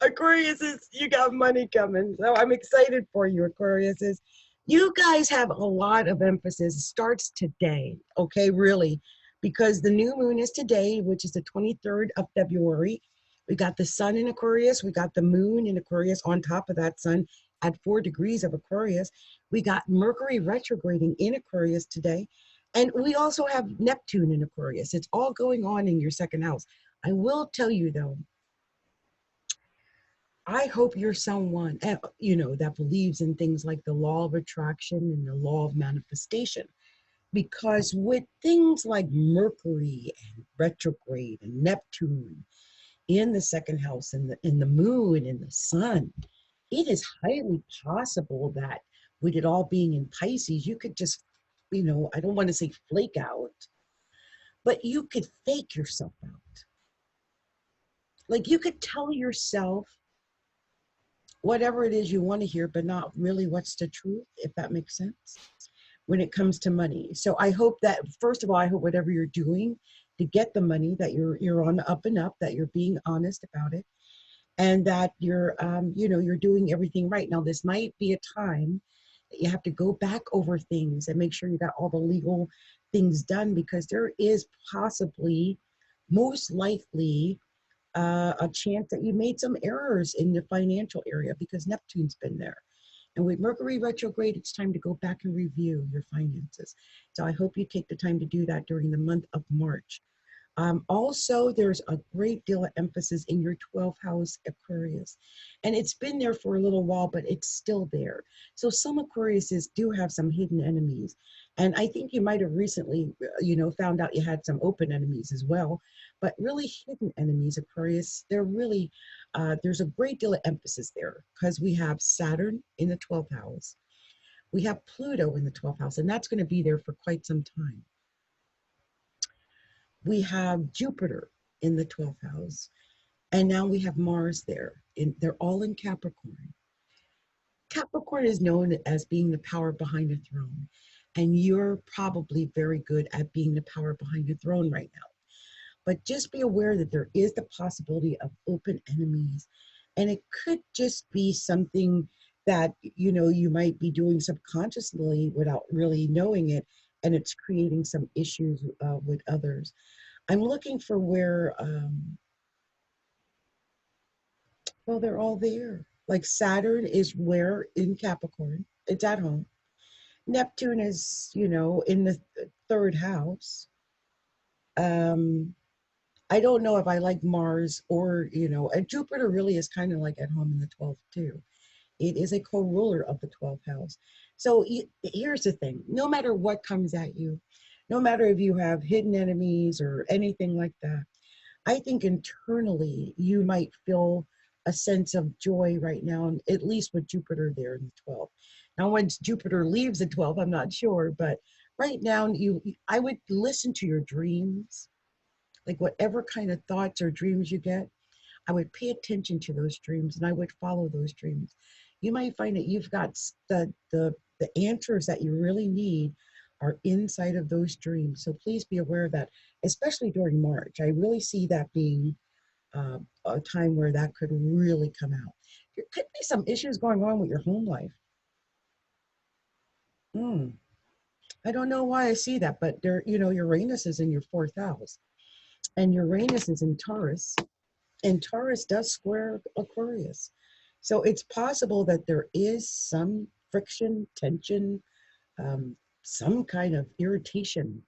Aquarius is, you got money coming. So I'm excited for you, Aquarius is. You guys have a lot of emphasis. It starts today, okay, really, because the new moon is today, which is the 23rd of February. We got the sun in Aquarius. We got the moon in Aquarius on top of that sun at 4 degrees of Aquarius. We got Mercury retrograding in Aquarius today. And we also have Neptune in Aquarius. It's all going on in your second house. I will tell you, though, I hope you're someone, that believes in things like the law of attraction and the law of manifestation. Because with things like Mercury and retrograde and Neptune in the second house and the moon and the sun, it is highly possible that with it all being in Pisces, you could just, I don't want to say flake out, but you could fake yourself out. Like you could tell yourself whatever it is you want to hear, but not really what's the truth, if that makes sense, when it comes to money. So I hope that, first of all, I hope whatever you're doing to get the money, that you're on the up and up, that you're being honest about it, and that you're doing everything right. Now, this might be a time that you have to go back over things and make sure you got all the legal things done, because there is possibly, most likely, a chance that you made some errors in the financial area because Neptune's been there. And with Mercury retrograde, it's time to go back and review your finances. So I hope you take the time to do that during the month of March. Also, there's a great deal of emphasis in your 12th house Aquarius. And it's been there for a little while, but it's still there. So some Aquariuses do have some hidden enemies. And I think you might have recently, found out you had some open enemies as well. But really hidden enemies, Aquarius, they're really, there's a great deal of emphasis there because we have Saturn in the 12th house. We have Pluto in the 12th house, and that's going to be there for quite some time. We have Jupiter in the 12th house, and now we have Mars there. They're all in Capricorn. Capricorn is known as being the power behind the throne, and you're probably very good at being the power behind the throne right now. But just be aware that there is the possibility of open enemies, and it could just be something that you might be doing subconsciously without really knowing it, and it's creating some issues with others. I'm looking for where, well, they're all there. Like Saturn is where in Capricorn, it's at home. Neptune is, in the third house. I don't know if I like Mars or, and Jupiter really is kind of like at home in the 12th too. It is a co-ruler of the 12th house. So here's the thing, no matter what comes at you, no matter if you have hidden enemies or anything like that, I think internally you might feel a sense of joy right now, at least with Jupiter there in the 12th. Now, once Jupiter leaves the 12th, I'm not sure, but right now I would listen to your dreams, like whatever kind of thoughts or dreams you get. I would pay attention to those dreams and I would follow those dreams. You might find that you've got the answers that you really need are inside of those dreams. So please be aware of that, especially during March. I really see that being a time where that could really come out. There could be some issues going on with your home life. I don't know why I see that, but there, Uranus is in your 4th house, and Uranus is in Taurus, and Taurus does square Aquarius. So it's possible that there is some friction, tension, some kind of irritation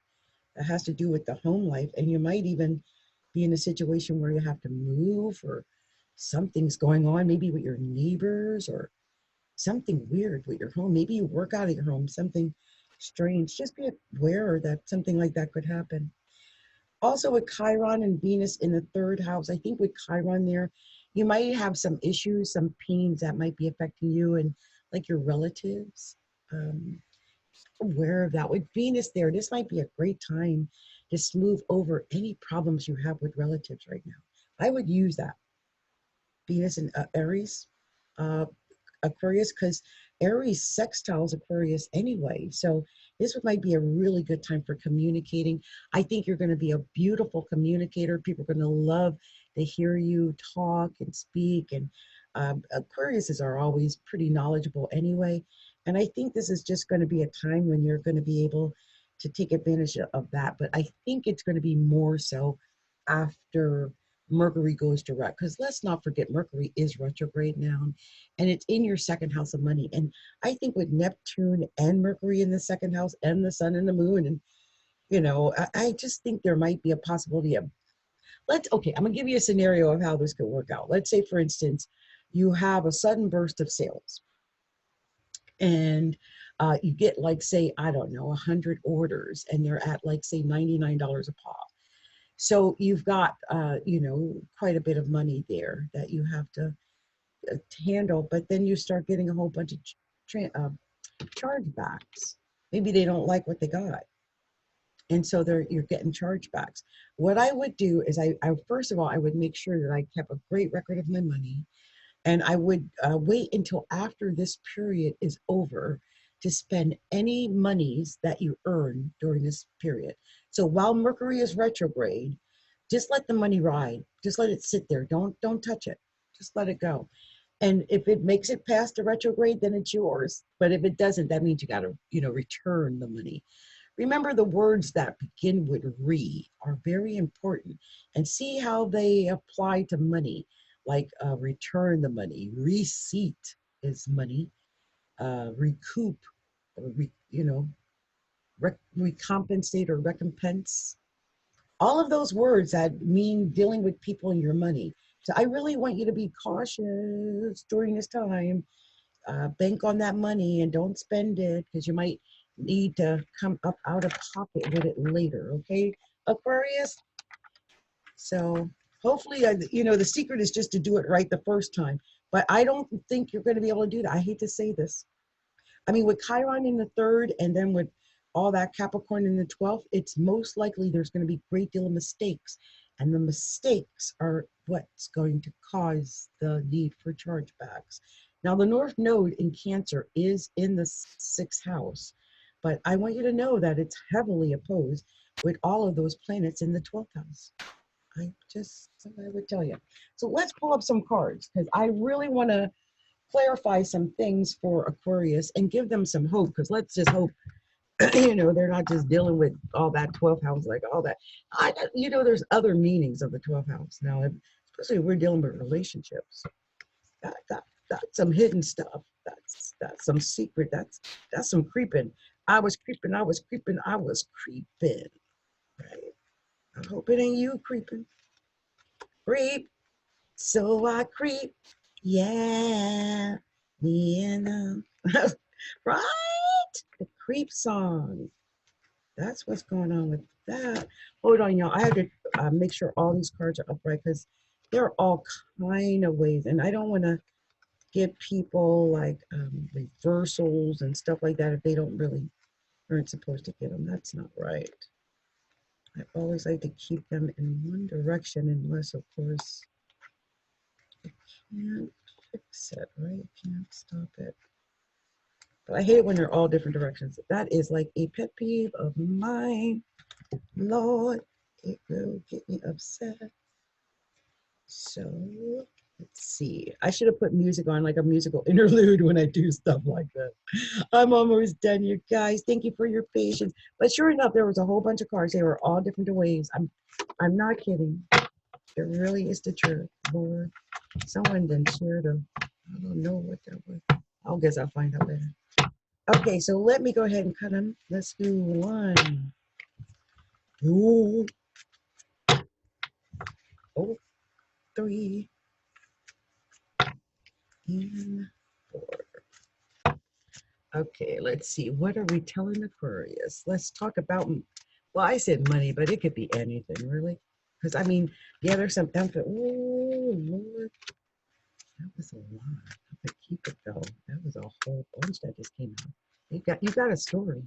that has to do with the home life. And you might even be in a situation where you have to move, or something's going on, maybe with your neighbors, or something weird with your home. Maybe you work out of your home, something strange. Just be aware that something like that could happen. Also with Chiron and Venus in the 3rd house, I think with Chiron there, you might have some issues, some pains that might be affecting you and like your relatives. Aware of that. With Venus there, this might be a great time to smooth over any problems you have with relatives right now. I would use that. Venus and Aries, Aquarius, because Aries sextiles Aquarius anyway. So this might be a really good time for communicating. I think you're going to be a beautiful communicator. People are going to love to hear you talk and speak. And Aquariuses are always pretty knowledgeable anyway. And I think this is just going to be a time when you're going to be able to take advantage of that. But I think it's going to be more so after Mercury goes direct, because let's not forget Mercury is retrograde now, and it's in your second house of money. And I think with Neptune and Mercury in the second house and the sun and the moon, and I just think there might be a possibility of okay, I'm gonna give you a scenario of how this could work out. Let's say, for instance, you have a sudden burst of sales, and you get, like, say, I don't know, 100 orders, and they're at, like, say, $99 a pop. So you've got, quite a bit of money there that you have to handle, but then you start getting a whole bunch of chargebacks. Maybe they don't like what they got, and so you're getting chargebacks. What I would do is I first of all, I would make sure that I kept a great record of my money, and I would wait until after this period is over to spend any monies that you earn during this period. So while Mercury is retrograde, just let the money ride. Just let it sit there. Don't touch it. Just let it go. And if it makes it past the retrograde, then it's yours. But if it doesn't, that means you got to, return the money. Remember, the words that begin with re are very important, and see how they apply to money. Like return the money, receipt is money, recoup, or recompensate or recompense. All of those words that mean dealing with people and your money. So I really want you to be cautious during this time. Bank on that money and don't spend it, because you might need to come up out of pocket with it later. Okay, Aquarius? So hopefully, the secret is just to do it right the first time. But I don't think you're going to be able to do that. I hate to say this. I mean, with Chiron in the third, and then with all that Capricorn in the 12th, it's most likely there's going to be a great deal of mistakes. And the mistakes are what's going to cause the need for chargebacks. Now, the North Node in Cancer is in the 6th house, but I want you to know that it's heavily opposed with all of those planets in the 12th house. I would tell you. So let's pull up some cards, because I really want to clarify some things for Aquarius and give them some hope, because let's just hope, they're not just dealing with all that 12th house, like all that. There's other meanings of the 12th house now, especially if we're dealing with relationships. That's some hidden stuff. That's some secret. That's some creeping. I was creeping. Right? I hope it ain't you creeping. Creep. So I creep. Yeah. Me and them. Right? The creep song. That's what's going on with that. Hold on, y'all. I have to make sure all these cards are upright, because there are all kind of ways. And I don't want to give people like reversals and stuff like that if they aren't supposed to get them. That's not right. I always like to keep them in one direction, unless, of course, you can't fix it, right? You can't stop it. But I hate it when they're all different directions. That is like a pet peeve of mine. Lord, it will get me upset. So let's see. I should have put music on, like a musical interlude, when I do stuff like that. I'm almost done, you guys. Thank you for your patience. But sure enough, there was a whole bunch of cards. They were all different ways. I'm not kidding. It really is the truth. Lord, someone then shared I don't know what that was. I guess I'll find out later. Okay, so let me go ahead and cut them. Let's do 1, 2, 3, and 4. Okay, let's see. What are we telling Aquarius? Let's talk about, well, I said money, but it could be anything, really. Because, I mean, yeah, there's some emphasis. Oh, Lord. That was a lot. But keep it, though. That was a whole bunch that just came out. You got a story.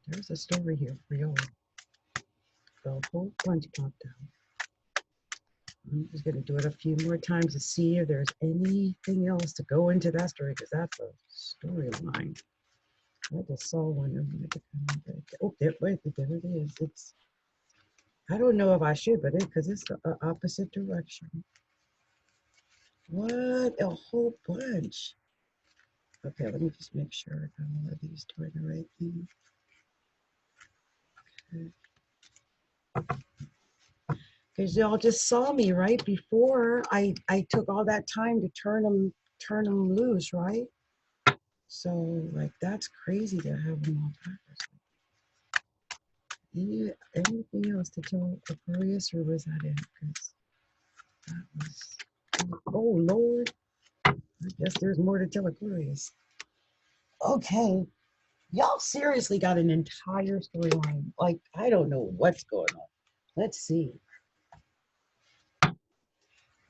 There's a story here for y'all. The whole bunch popped out. I'm just going to do it a few more times to see if there's anything else to go into that story, because that's a storyline. I just saw one. I'm going to come back. Oh, wait, there it is. It's, I don't know if I should, but because it's the opposite direction. What? A whole bunch. Okay, let me just make sure I got all of these doing the right thing. Because y'all just saw me right before I took all that time to turn them loose, right? So like that's crazy to have them all backwards. Anything else to tell Aquarius, or was that it? Because that was, oh Lord, I guess there's more to tell Aquarius. Okay, y'all seriously got an entire storyline. Like I don't know what's going on. Let's see.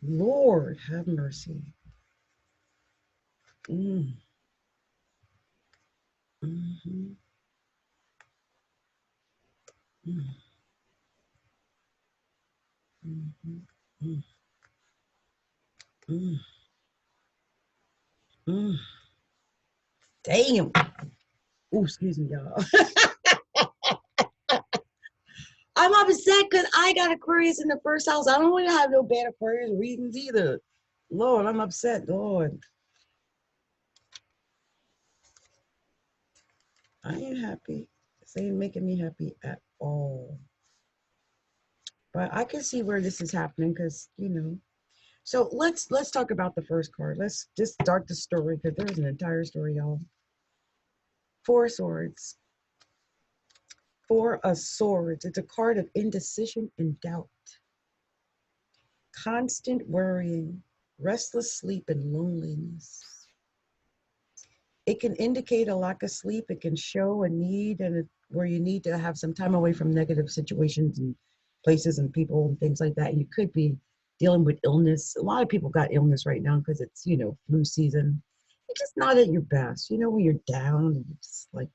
Lord have mercy. Mm. Mm-hmm. Mm. Mm-hmm. Mm. Mm. Mm. Damn. Oh, excuse me, y'all. I'm upset because I got Aquarius in the first house. I don't want to have no bad Aquarius readings either. Lord, I'm upset. Lord, I ain't happy. This ain't making me happy at all. But I can see where this is happening because, you know. So let's talk about the first card. Let's just start the story because there's an entire story, y'all. Four Swords. Four of Swords. It's a card of indecision and doubt. Constant worrying, restless sleep, and loneliness. It can indicate a lack of sleep. It can show a need where you need to have some time away from negative situations and places and people and things like that. And you could be dealing with illness. A lot of people got illness right now because it's, you know, flu season. You're just not at your best. You know, when you're down and it's like,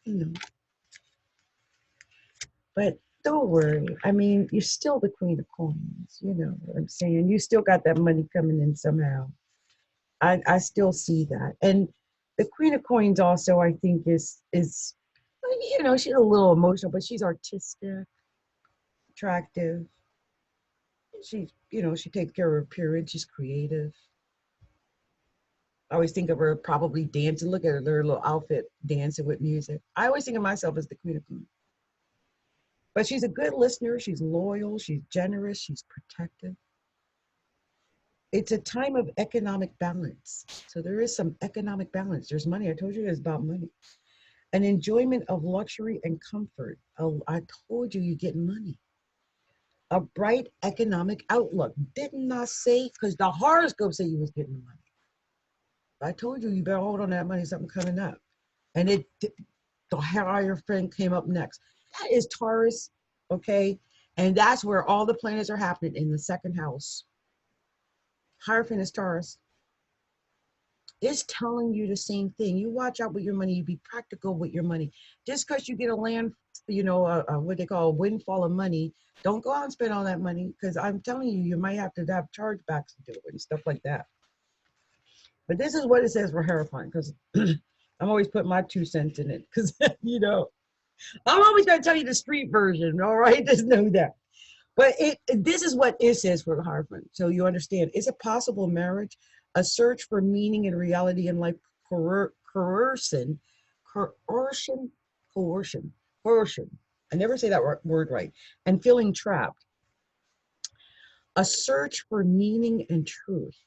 you know, but don't worry. I mean, you're still the Queen of Coins. You know what I'm saying? You still got that money coming in somehow. I still see that. And the Queen of Coins also, I think, is you know, she's a little emotional, but she's artistic, attractive. She's, you know, she takes care of her appearance. She's creative. I always think of her probably dancing. Look at her little outfit, dancing with music. I always think of myself as the Queen of Coins. But she's a good listener. She's loyal. She's generous. She's protective. It's a time of economic balance. So there is some economic balance. There's money. I told you it's about money. An enjoyment of luxury and comfort. Oh, I told you get money. A bright economic outlook. Didn't I say? Because the horoscope said you was getting money. I told you better hold on to that money. Something coming up. And the higher friend came up next. That is Taurus, okay? And that's where all the planets are happening in the second house. Hierophant is Taurus. It's telling you the same thing. You watch out with your money. You be practical with your money. Just because you get a land, you know, what they call a windfall of money, don't go out and spend all that money because I'm telling you, you might have to have chargebacks to do it and stuff like that. But this is what it says for Hierophant because I'm always putting my 2 cents in it because, you know, I'm always going to tell you the street version, all right? Just know that. But this is what it says for the Hierophant. So you understand, it's a possible marriage, a search for meaning and reality in life, coercion, coercion, coercion, coercion. I never say that word right. And feeling trapped. A search for meaning and truth.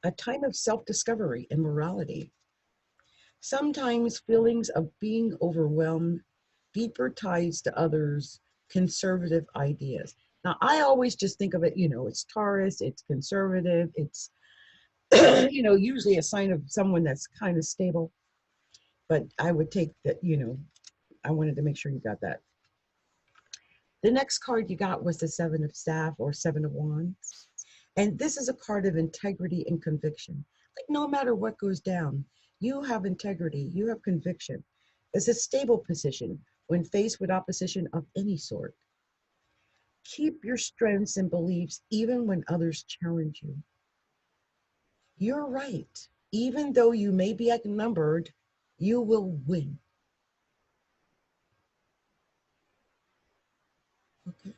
A time of self-discovery and morality. Sometimes feelings of being overwhelmed, deeper ties to others, conservative ideas. Now, I always just think of it, you know, it's Taurus, it's conservative, it's, you know, usually a sign of someone that's kind of stable. But I would take that, you know, I wanted to make sure you got that. The next card you got was the Seven of Staff or Seven of Wands. And this is a card of integrity and conviction. Like no matter what goes down, you have integrity, you have conviction. It's a stable position when faced with opposition of any sort. Keep your strengths and beliefs even when others challenge you. You're right. Even though you may be outnumbered, you will win. Okay.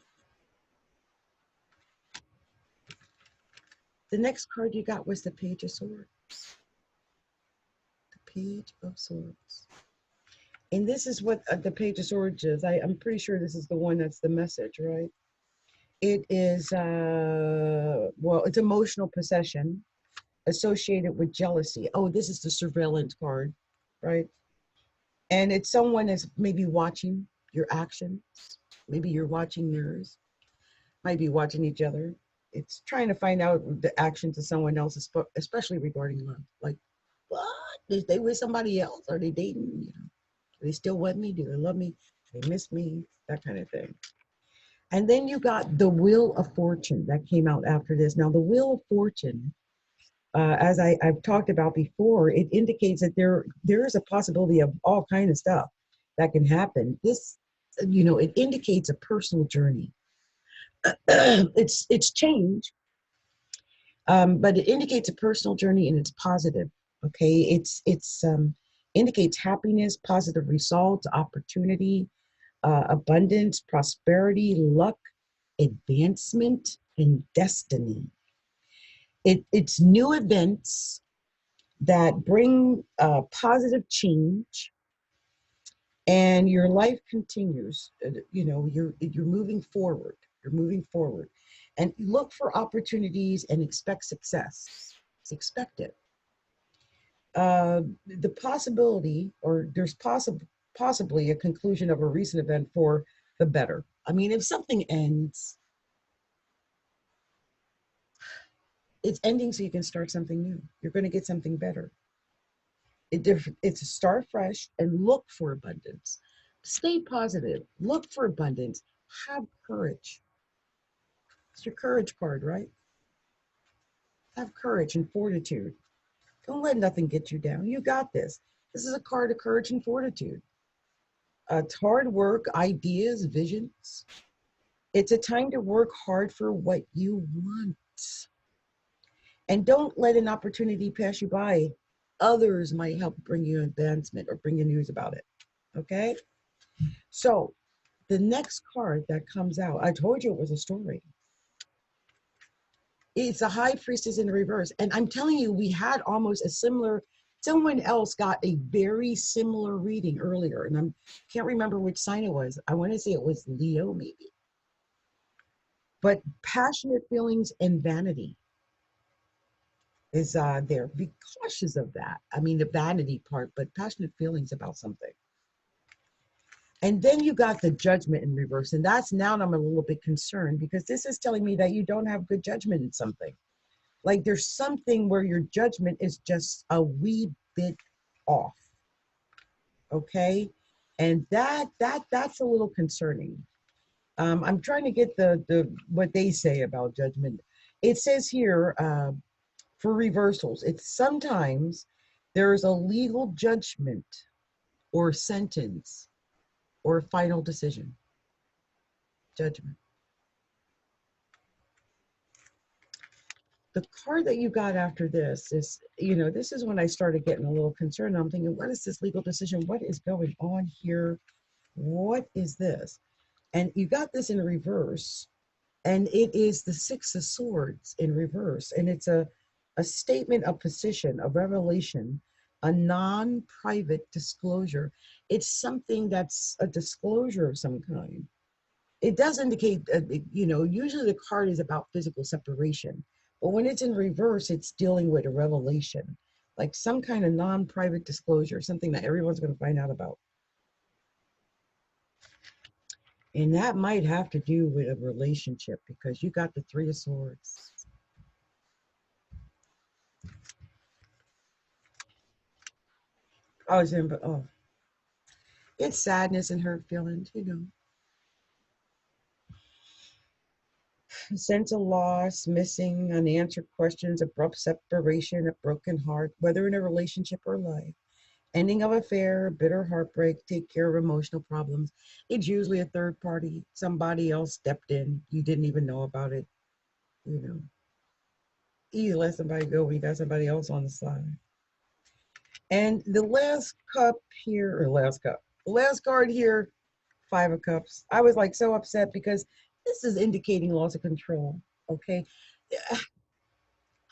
The next card you got was the Page of Swords. The Page of Swords. And this is what the Page of Swords is. I'm pretty sure this is the one that's the message, right? It is, well, it's emotional possession associated with jealousy. Oh, this is the surveillance card, right? And it's someone that's maybe watching your actions. Maybe you're watching yours. Might be watching each other. It's trying to find out the actions of someone else, especially regarding love. Like, what? Is they with somebody else? Are they dating? You know, do they still want me? Do they love me? Do they miss me? That kind of thing. And then you got the Wheel of Fortune that came out after this. Now, the Wheel of Fortune, as I've talked about before, it indicates that there is a possibility of all kind of stuff that can happen. This, you know, it indicates a personal journey. It's change, but it indicates a personal journey and it's positive. Okay, it's indicates happiness, positive results, opportunity, abundance, prosperity, luck, advancement, and destiny. It's new events that bring positive change, and your life continues. You know, you're moving forward. You're moving forward, and look for opportunities and expect success. Expect it. The possibility, or there's possibly a conclusion of a recent event for the better. I mean, if something ends, it's ending so you can start something new. You're going to get something better. It's a start fresh and look for abundance. Stay positive. Look for abundance. Have courage. It's your courage card, right? Have courage and fortitude. Don't let nothing get you down. You got this. This is a card of courage and fortitude. It's hard work, ideas, visions. It's a time to work hard for what you want. And don't let an opportunity pass you by. Others might help bring you advancement or bring you news about it. Okay? So the next card that comes out, I told you it was a story. It's a High Priestess in reverse. And I'm telling you, we had almost a similar, someone else got a very similar reading earlier. And I can't remember which sign it was. I want to say it was Leo, maybe. But passionate feelings and vanity is there. Be cautious of that. I mean, the vanity part, but passionate feelings about something. And then you got the Judgment in reverse. And that's now I'm a little bit concerned because this is telling me that you don't have good judgment in something. Like there's something where your judgment is just a wee bit off. Okay. And that's a little concerning. I'm trying to get the what they say about judgment. It says here for reversals, it's sometimes there is a legal judgment or sentence or final decision. Judgment. The card that you got after this is, you know, this is when I started getting a little concerned. I'm thinking, what is this legal decision? What is going on here? What is this? And you got this in reverse, and it is the Six of Swords in reverse. And it's a statement of position, a revelation, a non-private disclosure. It's something that's a disclosure of some kind. It does indicate, you know, usually the card is about physical separation. But when it's in reverse, it's dealing with a revelation, like some kind of non-private disclosure, something that everyone's going to find out about. And that might have to do with a relationship because you got the Three of Swords. I was in, but oh, it's sadness and hurt feelings, you know. A sense of loss, missing, unanswered questions, abrupt separation, a broken heart, whether in a relationship or life. ending of affair, bitter heartbreak, take care of emotional problems. It's usually a third party. Somebody else stepped in. You didn't even know about it. You know, you let somebody go when you got somebody else on the side. And the last cup here, or last cup, the last card here, Five of Cups. I was like so upset because this is indicating loss of control. Okay.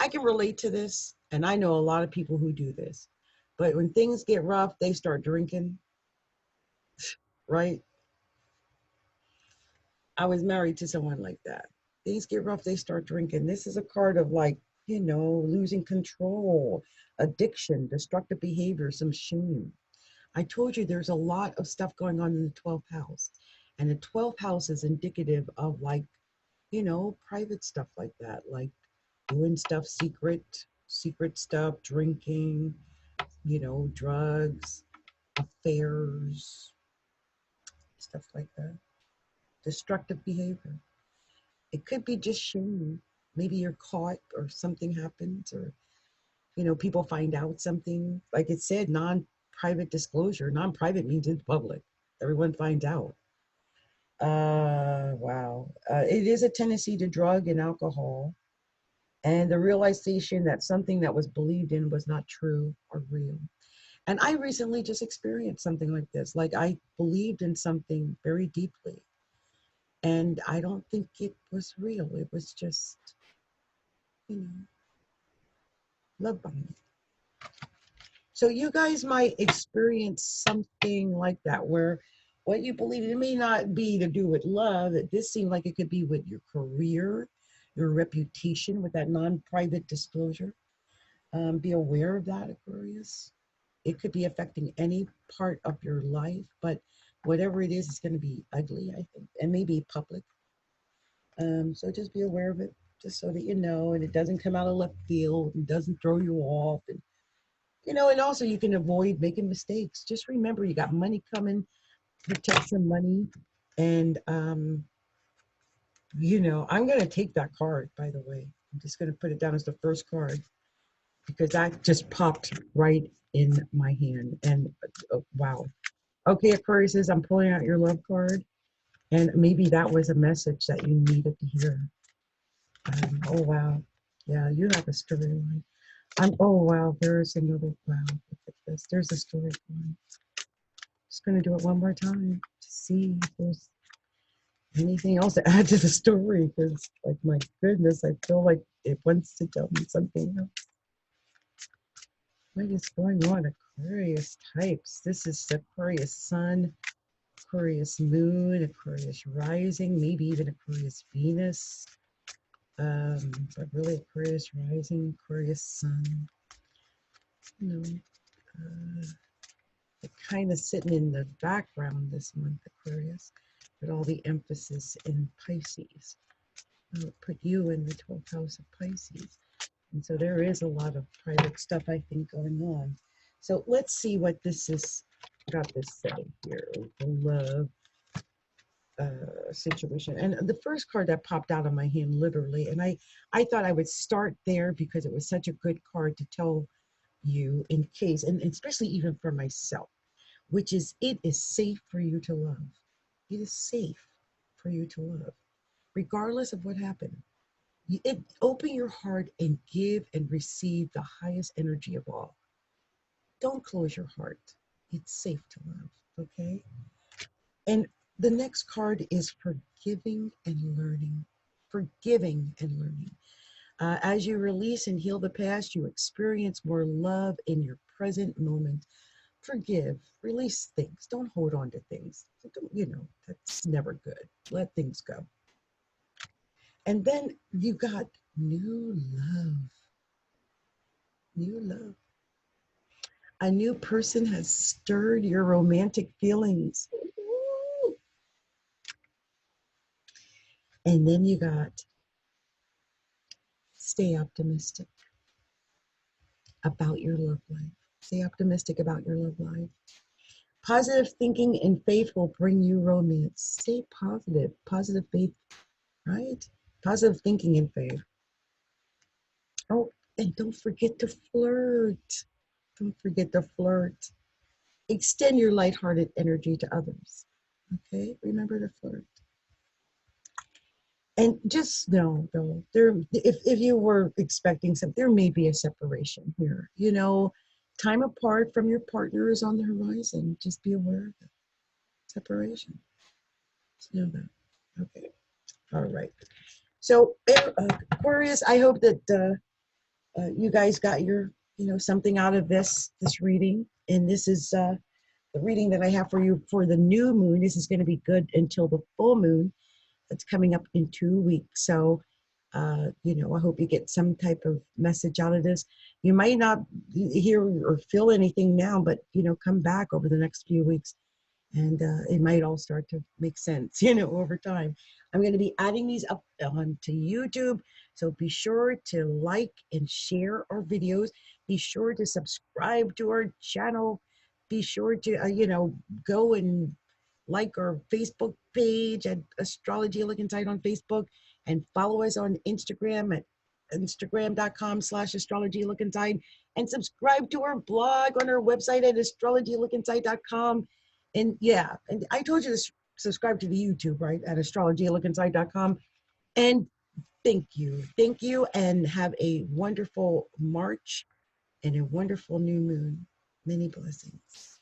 I can relate to this, and I know a lot of people who do this. But when things get rough, they start drinking, right? I was married to someone like that. Things get rough, they start drinking. This is a card of like, losing control, addiction, destructive behavior, some shame. I told you there's a lot of stuff going on in the 12th house. And the 12th house is indicative of like, private stuff like that, like doing stuff secret stuff, drinking, drugs, affairs, stuff like that. Destructive behavior. It could be just shame. Maybe you're caught or something happens, or, people find out something. Like it said, non-private disclosure. Non-private means it's public. Everyone finds out. Wow. It is a tendency to drug and alcohol, and the realization that something that was believed in was not true or real. And I recently just experienced something like this. Like I believed in something very deeply, and I don't think it was real. It was just, you know, love bombing. So you guys might experience something like that where what you believe, it may not be to do with love. This seemed like it could be with your career, your reputation, with that non-private disclosure. Be aware of that, Aquarius. It could be affecting any part of your life, but whatever it is, it's going to be ugly, I think, and maybe public. So just be aware of it, just so that you know, and it doesn't come out of left field and doesn't throw you off. And, and also you can avoid making mistakes. Just remember, you got money coming, protect your money. And, I'm going to take that card, by the way. I'm just going to put it down as the first card because that just popped right in my hand. And wow. Okay, Aquarius, I'm pulling out your love card. And maybe that was a message that you needed to hear. Oh, wow. Yeah, you have a storyline. Oh, wow. There's another. Wow. Look at this. There's a storyline. Just going to do it one more time to see if there's anything else to add to the story. Because, like, my goodness, I feel like it wants to tell me something else. What is going on, Aquarius types? This is Aquarius Sun, Aquarius Moon, Aquarius Rising, maybe even Aquarius Venus. But really Aquarius Rising, Aquarius Sun. Kind of sitting in the background this month, Aquarius, with all the emphasis in Pisces. I would put you in the 12th house of Pisces. And so there is a lot of private stuff, I think, going on. So let's see what this is got to say here. The love situation. And the first card that popped out of my hand, literally, and I thought I would start there because it was such a good card to tell you in case, and especially even for myself, which is it is safe for you to love. It is safe for you to love, regardless of what happened. Open your heart and give and receive the highest energy of all. Don't close your heart. It's safe to love, okay? And the next card is forgiving and learning. Forgiving and learning. As you release and heal the past, you experience more love in your present moment. Forgive, release things. Don't hold on to things. That's never good. Let things go. And then you got new love. New love. A new person has stirred your romantic feelings. And then you got stay optimistic about your love life. Stay optimistic about your love life. Positive thinking and faith will bring you romance. Stay positive. Positive faith, right? Positive thinking and faith. Oh, and don't forget to flirt. Don't forget to flirt. Extend your lighthearted energy to others. Okay, remember to flirt. And just know, though, there, if you were expecting something, there may be a separation here. You know, time apart from your partner is on the horizon. Just be aware of it. Separation. Just know that. Okay. All right. So, Aquarius, I hope that you guys got your, something out of this reading. And this is the reading that I have for you for the new moon. This is going to be good until the full moon that's coming up in 2 weeks. So, I hope you get some type of message out of this. You might not hear or feel anything now, but, come back over the next few weeks and it might all start to make sense, over time. I'm going to be adding these up onto YouTube. So be sure to like and share our videos. Be sure to subscribe to our channel. Be sure to, go and like our Facebook page at Astrology Look Inside on Facebook and follow us on Instagram at instagram.com/astrology look inside and subscribe to our blog on our website at astrologylookinside.com. And yeah, and I told you to subscribe to the YouTube, right, at astrologylookinside.com. And thank you, and have a wonderful March and a wonderful new moon. Many blessings.